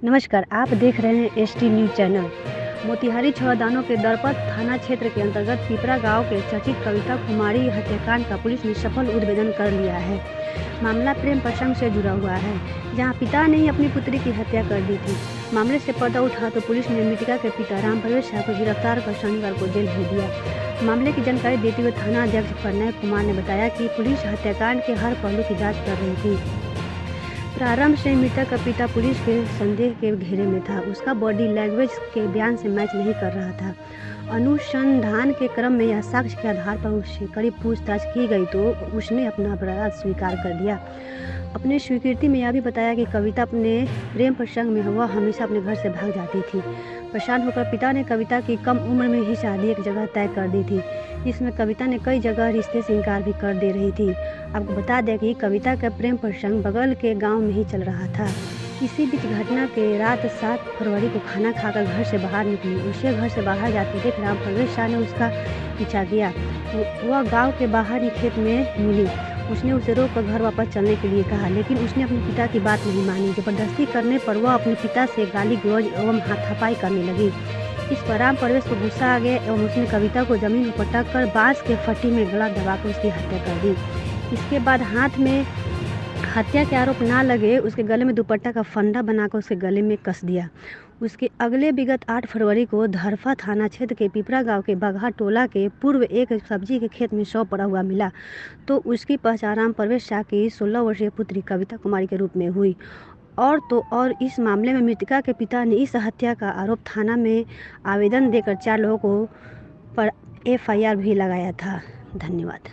नमस्कार, आप देख रहे हैं एसटी न्यूज़ चैनल। मोतिहारी छावदानों के दरपत थाना क्षेत्र के अंतर्गत पिपरा गांव के चर्चित कविता कुमारी हत्याकांड का पुलिस ने सफल उद्भेदन कर लिया है। मामला प्रेम प्रसंग से जुड़ा हुआ है, जहां पिता ने ही अपनी पुत्री की हत्या कर दी थी। मामले से पर्दा उठा तो पुलिस ने मृतका के पिता राम प्रवेश शाह को गिरफ्तार कर शनिवार को जेल भेज दिया। मामले की जानकारी देते हुए थाना अध्यक्ष प्रणय कुमार ने बताया कि पुलिस हत्याकांड के हर पहलू की जाँच कर रही थी। प्रारंभ से मृतक का पिता पुलिस के संदेह के घेरे में था। उसका बॉडी लैंग्वेज के बयान से मैच नहीं कर रहा था। अनुसंधान के क्रम में यह साक्ष्य के आधार पर उससे कड़ी पूछताछ की गई तो उसने अपना अपराध स्वीकार कर दिया। अपने स्वीकृति में यह भी बताया कि कविता अपने प्रेम प्रसंग में वह हमेशा अपने घर से भाग जाती थी। परेशान होकर पिता ने कविता की कम उम्र में ही शादी एक जगह तय कर दी थी, जिसमें कविता ने कई जगह रिश्ते से इनकार भी कर दे रही थी। आपको बता दें कि कविता का प्रेम प्रसंग बगल के गांव में ही चल रहा था। इसी बीच घटना के रात 7 फरवरी को खाना खाकर घर से बाहर निकली। उसे घर से बाहर जाते देख राम प्रवेश शाह ने उसका पीछा किया। वह गांव के बाहर ही खेत में मिली। उसने उसे रोककर घर वापस चलने के लिए कहा, लेकिन उसने अपने पिता की बात नहीं मानी। जबरदस्ती करने पर वह अपने पिता से गाली गलौज एवं हाथापाई करने लगी। इस पर राम प्रवेश को गुस्सा आ गया एवं उसने कविता को जमीन पर पटक कर बांस के फट्टी में गला दबाकर उसकी हत्या कर दी। इसके बाद हाथ में हत्या के आरोप ना लगे उसके गले में दुपट्टा का फंदा बनाकर उसके गले में कस दिया। उसके अगले विगत 8 फरवरी को धरफा थाना क्षेत्र के पिपरा गांव के बगहा टोला के पूर्व एक सब्जी के खेत में शव पड़ा हुआ मिला, तो उसकी पहचान राम प्रवेश शाह की 16 वर्षीय पुत्री कविता कुमारी के रूप में हुई। और इस मामले में मृतका के पिता ने इस हत्या का आरोप थाना में आवेदन देकर 4 लोगों को पर FIR भी लगाया था। धन्यवाद।